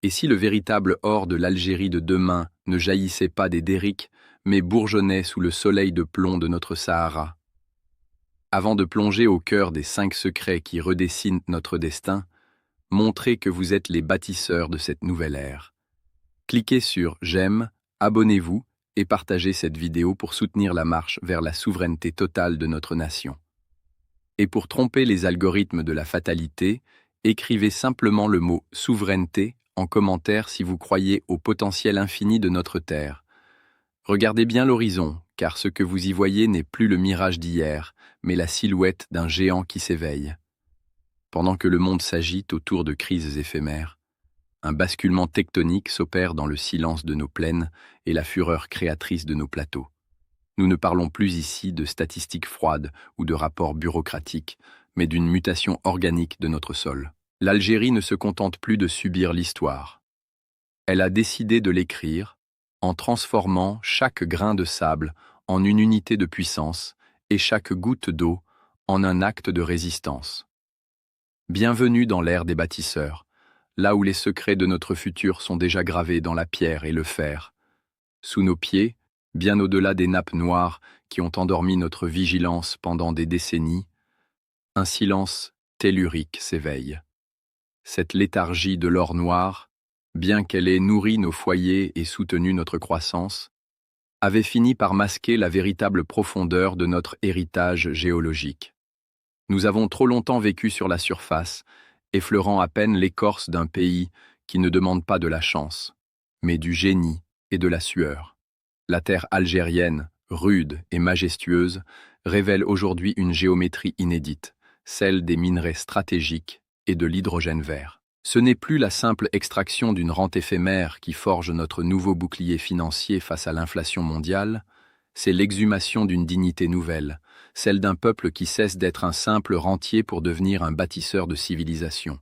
Et si le véritable or de l'Algérie de demain ne jaillissait pas des derricks, mais bourgeonnait sous le soleil de plomb de notre Sahara? Avant de plonger au cœur des 5 secrets qui redessinent notre destin, montrez que vous êtes les bâtisseurs de cette nouvelle ère. Cliquez sur j'aime, abonnez-vous et partagez cette vidéo pour soutenir la marche vers la souveraineté totale de notre nation. Et pour tromper les algorithmes de la fatalité, écrivez simplement le mot souveraineté en commentaire si vous croyez au potentiel infini de notre terre. Regardez bien l'horizon, car ce que vous y voyez n'est plus le mirage d'hier, mais la silhouette d'un géant qui s'éveille. Pendant que le monde s'agite autour de crises éphémères, un basculement tectonique s'opère dans le silence de nos plaines et la fureur créatrice de nos plateaux. Nous ne parlons plus ici de statistiques froides ou de rapports bureaucratiques, mais d'une mutation organique de notre sol. L'Algérie ne se contente plus de subir l'histoire. Elle a décidé de l'écrire en transformant chaque grain de sable en une unité de puissance et chaque goutte d'eau en un acte de résistance. Bienvenue dans l'ère des bâtisseurs, là où les secrets de notre futur sont déjà gravés dans la pierre et le fer. Sous nos pieds, bien au-delà des nappes noires qui ont endormi notre vigilance pendant des décennies, un silence tellurique s'éveille. Cette léthargie de l'or noir, bien qu'elle ait nourri nos foyers et soutenu notre croissance, avait fini par masquer la véritable profondeur de notre héritage géologique. Nous avons trop longtemps vécu sur la surface, effleurant à peine l'écorce d'un pays qui ne demande pas de la chance, mais du génie et de la sueur. La terre algérienne, rude et majestueuse, révèle aujourd'hui une géométrie inédite, celle des minerais stratégiques et de l'hydrogène vert. Ce n'est plus la simple extraction d'une rente éphémère qui forge notre nouveau bouclier financier face à l'inflation mondiale, c'est l'exhumation d'une dignité nouvelle, celle d'un peuple qui cesse d'être un simple rentier pour devenir un bâtisseur de civilisation.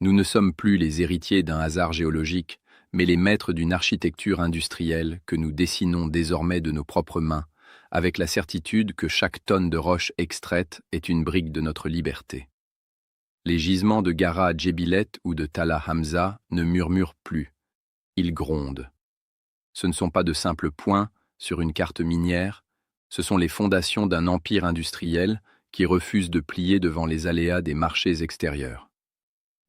Nous ne sommes plus les héritiers d'un hasard géologique, mais les maîtres d'une architecture industrielle que nous dessinons désormais de nos propres mains, avec la certitude que chaque tonne de roche extraite est une brique de notre liberté. Les gisements de Gara Djebilet ou de Talla Hamza ne murmurent plus, ils grondent. Ce ne sont pas de simples points sur une carte minière, ce sont les fondations d'un empire industriel qui refuse de plier devant les aléas des marchés extérieurs.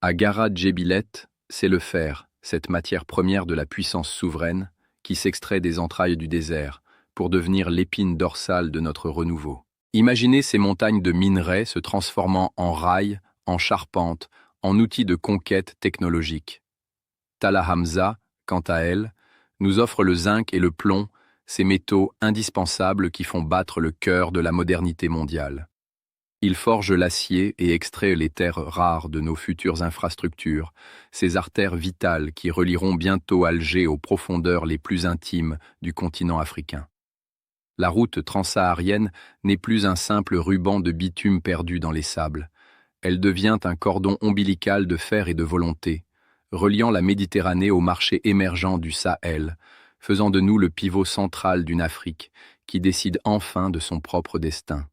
À Gara Djebilet, c'est le fer, cette matière première de la puissance souveraine, qui s'extrait des entrailles du désert pour devenir l'épine dorsale de notre renouveau. Imaginez ces montagnes de minerais se transformant en rails, en charpente, en outils de conquête technologique. Talla Hamza, quant à elle, nous offre le zinc et le plomb, ces métaux indispensables qui font battre le cœur de la modernité mondiale. Il forge l'acier et extrait les terres rares de nos futures infrastructures, ces artères vitales qui relieront bientôt Alger aux profondeurs les plus intimes du continent africain. La route transsaharienne n'est plus un simple ruban de bitume perdu dans les sables. Elle devient un cordon ombilical de fer et de volonté, reliant la Méditerranée au marché émergent du Sahel, faisant de nous le pivot central d'une Afrique qui décide enfin de son propre destin.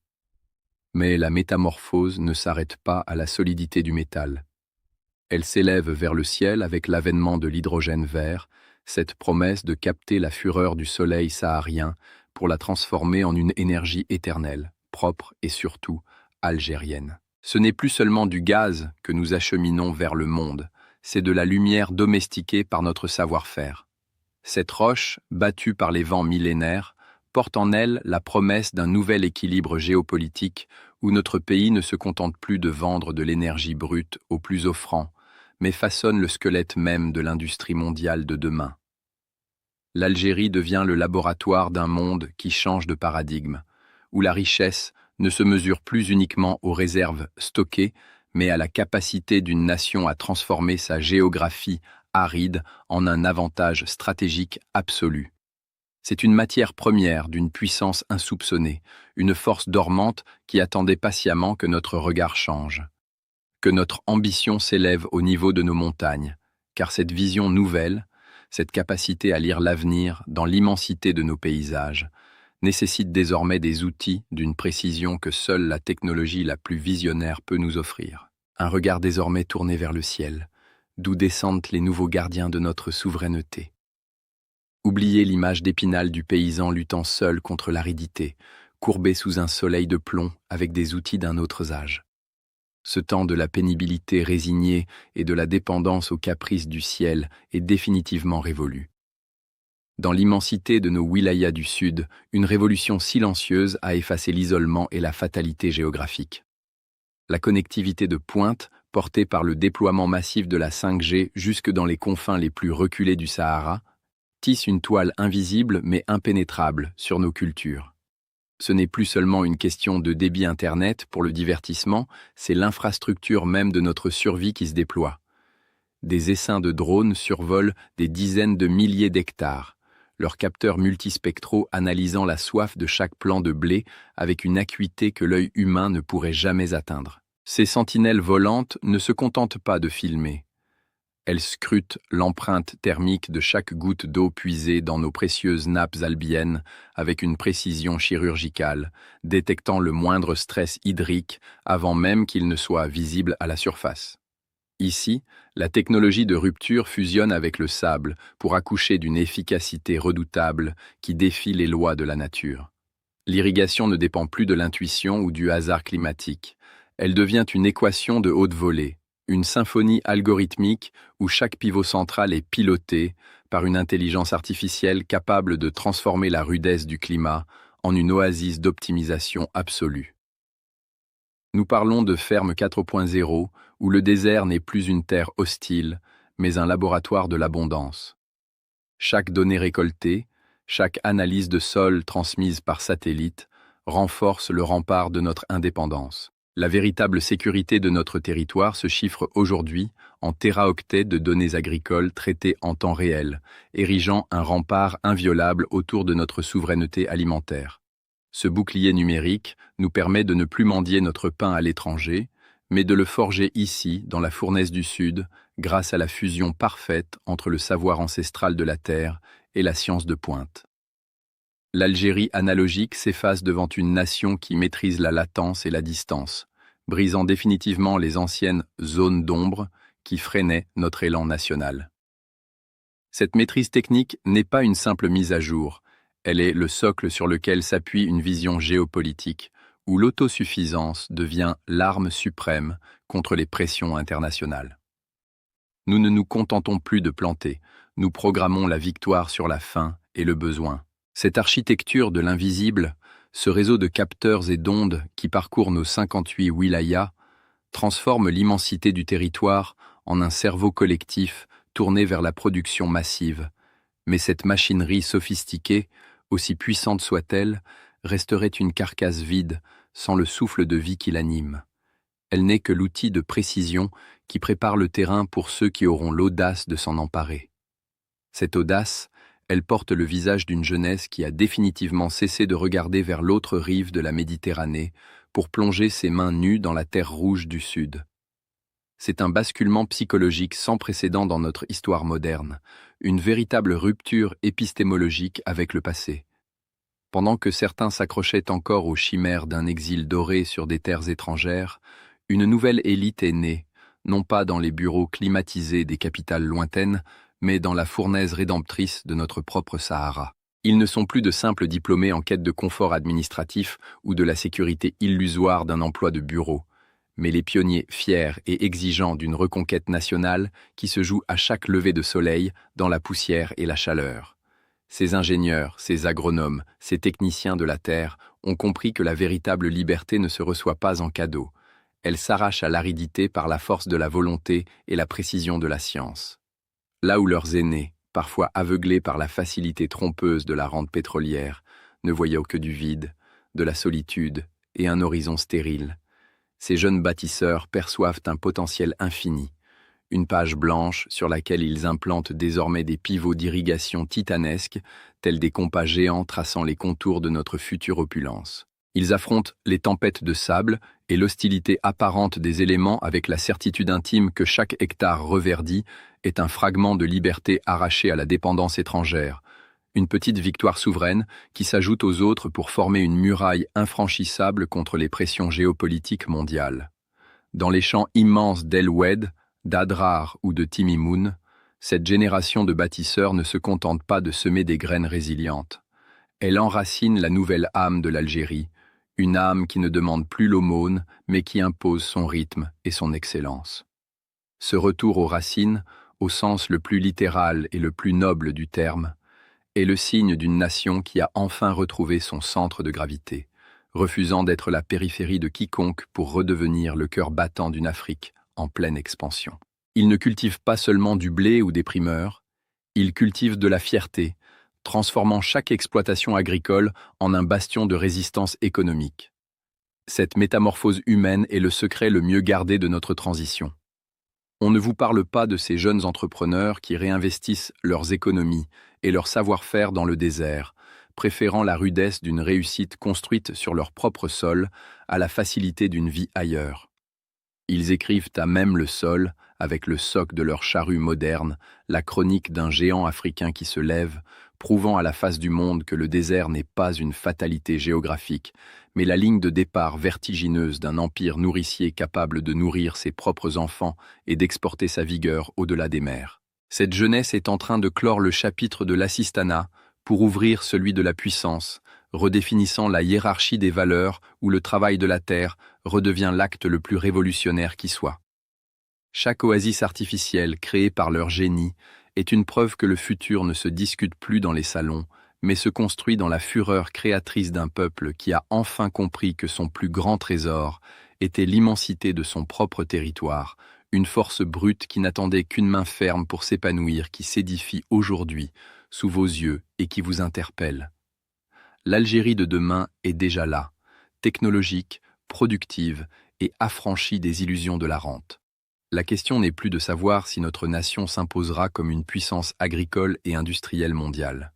Mais la métamorphose ne s'arrête pas à la solidité du métal. Elle s'élève vers le ciel avec l'avènement de l'hydrogène vert, cette promesse de capter la fureur du soleil saharien pour la transformer en une énergie éternelle, propre et surtout algérienne. Ce n'est plus seulement du gaz que nous acheminons vers le monde, c'est de la lumière domestiquée par notre savoir-faire. Cette roche, battue par les vents millénaires, porte en elle la promesse d'un nouvel équilibre géopolitique où notre pays ne se contente plus de vendre de l'énergie brute aux plus offrants, mais façonne le squelette même de l'industrie mondiale de demain. L'Algérie devient le laboratoire d'un monde qui change de paradigme, où la richesse ne se mesure plus uniquement aux réserves stockées, mais à la capacité d'une nation à transformer sa géographie aride en un avantage stratégique absolu. C'est une matière première d'une puissance insoupçonnée, une force dormante qui attendait patiemment que notre regard change. Que notre ambition s'élève au niveau de nos montagnes, car cette vision nouvelle, cette capacité à lire l'avenir dans l'immensité de nos paysages, nécessite désormais des outils d'une précision que seule la technologie la plus visionnaire peut nous offrir. Un regard désormais tourné vers le ciel, d'où descendent les nouveaux gardiens de notre souveraineté. Oubliez l'image d'Épinal du paysan luttant seul contre l'aridité, courbé sous un soleil de plomb avec des outils d'un autre âge. Ce temps de la pénibilité résignée et de la dépendance aux caprices du ciel est définitivement révolu. Dans l'immensité de nos wilayas du Sud, une révolution silencieuse a effacé l'isolement et la fatalité géographique. La connectivité de pointe, portée par le déploiement massif de la 5G jusque dans les confins les plus reculés du Sahara, tisse une toile invisible mais impénétrable sur nos cultures. Ce n'est plus seulement une question de débit Internet pour le divertissement, c'est l'infrastructure même de notre survie qui se déploie. Des essaims de drones survolent des dizaines de milliers d'hectares, leurs capteurs multispectraux analysant la soif de chaque plant de blé avec une acuité que l'œil humain ne pourrait jamais atteindre. Ces sentinelles volantes ne se contentent pas de filmer. Elles scrutent l'empreinte thermique de chaque goutte d'eau puisée dans nos précieuses nappes albiennes avec une précision chirurgicale, détectant le moindre stress hydrique avant même qu'il ne soit visible à la surface. Ici, la technologie de rupture fusionne avec le sable pour accoucher d'une efficacité redoutable qui défie les lois de la nature. L'irrigation ne dépend plus de l'intuition ou du hasard climatique. Elle devient une équation de haute volée, une symphonie algorithmique où chaque pivot central est piloté par une intelligence artificielle capable de transformer la rudesse du climat en une oasis d'optimisation absolue. Nous parlons de ferme 4.0, où le désert n'est plus une terre hostile, mais un laboratoire de l'abondance. Chaque donnée récoltée, chaque analyse de sol transmise par satellite, renforce le rempart de notre indépendance. La véritable sécurité de notre territoire se chiffre aujourd'hui en téraoctets de données agricoles traitées en temps réel, érigeant un rempart inviolable autour de notre souveraineté alimentaire. Ce bouclier numérique nous permet de ne plus mendier notre pain à l'étranger, mais de le forger ici, dans la fournaise du Sud, grâce à la fusion parfaite entre le savoir ancestral de la terre et la science de pointe. L'Algérie analogique s'efface devant une nation qui maîtrise la latence et la distance, brisant définitivement les anciennes zones d'ombre qui freinaient notre élan national. Cette maîtrise technique n'est pas une simple mise à jour, elle est le socle sur lequel s'appuie une vision géopolitique, où l'autosuffisance devient l'arme suprême contre les pressions internationales. Nous ne nous contentons plus de planter, nous programmons la victoire sur la faim et le besoin. Cette architecture de l'invisible, ce réseau de capteurs et d'ondes qui parcourt nos 58 wilayas, transforme l'immensité du territoire en un cerveau collectif tourné vers la production massive. Mais cette machinerie sophistiquée, aussi puissante soit-elle, resterait une carcasse vide, sans le souffle de vie qui l'anime. Elle n'est que l'outil de précision qui prépare le terrain pour ceux qui auront l'audace de s'en emparer. Cette audace, elle porte le visage d'une jeunesse qui a définitivement cessé de regarder vers l'autre rive de la Méditerranée pour plonger ses mains nues dans la terre rouge du Sud. C'est un basculement psychologique sans précédent dans notre histoire moderne, une véritable rupture épistémologique avec le passé. Pendant que certains s'accrochaient encore aux chimères d'un exil doré sur des terres étrangères, une nouvelle élite est née, non pas dans les bureaux climatisés des capitales lointaines, mais dans la fournaise rédemptrice de notre propre Sahara. Ils ne sont plus de simples diplômés en quête de confort administratif ou de la sécurité illusoire d'un emploi de bureau, mais les pionniers fiers et exigeants d'une reconquête nationale qui se joue à chaque lever de soleil dans la poussière et la chaleur. Ces ingénieurs, ces agronomes, ces techniciens de la terre ont compris que la véritable liberté ne se reçoit pas en cadeau. Elle s'arrache à l'aridité par la force de la volonté et la précision de la science. Là où leurs aînés, parfois aveuglés par la facilité trompeuse de la rente pétrolière, ne voyaient que du vide, de la solitude et un horizon stérile, ces jeunes bâtisseurs perçoivent un potentiel infini, une page blanche sur laquelle ils implantent désormais des pivots d'irrigation titanesques, tels des compas géants traçant les contours de notre future opulence. Ils affrontent les tempêtes de sable et l'hostilité apparente des éléments avec la certitude intime que chaque hectare reverdi est un fragment de liberté arraché à la dépendance étrangère, une petite victoire souveraine qui s'ajoute aux autres pour former une muraille infranchissable contre les pressions géopolitiques mondiales. Dans les champs immenses d'El Oued, d'Adrar ou de Timimoun, cette génération de bâtisseurs ne se contente pas de semer des graines résilientes. Elle enracine la nouvelle âme de l'Algérie, une âme qui ne demande plus l'aumône, mais qui impose son rythme et son excellence. Ce retour aux racines, au sens le plus littéral et le plus noble du terme, est le signe d'une nation qui a enfin retrouvé son centre de gravité, refusant d'être la périphérie de quiconque pour redevenir le cœur battant d'une Afrique en pleine expansion. Ils ne cultivent pas seulement du blé ou des primeurs, ils cultivent de la fierté, transformant chaque exploitation agricole en un bastion de résistance économique. Cette métamorphose humaine est le secret le mieux gardé de notre transition. On ne vous parle pas de ces jeunes entrepreneurs qui réinvestissent leurs économies et leur savoir-faire dans le désert, préférant la rudesse d'une réussite construite sur leur propre sol à la facilité d'une vie ailleurs. Ils écrivent à même le sol, avec le soc de leur charrue moderne, la chronique d'un géant africain qui se lève, prouvant à la face du monde que le désert n'est pas une fatalité géographique, mais la ligne de départ vertigineuse d'un empire nourricier capable de nourrir ses propres enfants et d'exporter sa vigueur au-delà des mers. Cette jeunesse est en train de clore le chapitre de l'assistanat pour ouvrir celui de la puissance, redéfinissant la hiérarchie des valeurs où le travail de la terre redevient l'acte le plus révolutionnaire qui soit. Chaque oasis artificielle créée par leur génie est une preuve que le futur ne se discute plus dans les salons, mais se construit dans la fureur créatrice d'un peuple qui a enfin compris que son plus grand trésor était l'immensité de son propre territoire, une force brute qui n'attendait qu'une main ferme pour s'épanouir, qui s'édifie aujourd'hui sous vos yeux et qui vous interpelle. L'Algérie de demain est déjà là, technologique, productive et affranchie des illusions de la rente. La question n'est plus de savoir si notre nation s'imposera comme une puissance agricole et industrielle mondiale.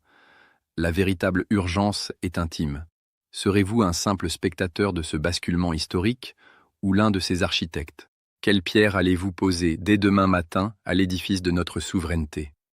La véritable urgence est intime. Serez-vous un simple spectateur de ce basculement historique ou l'un de ses architectes? Quelle pierre allez-vous poser dès demain matin à l'édifice de notre souveraineté?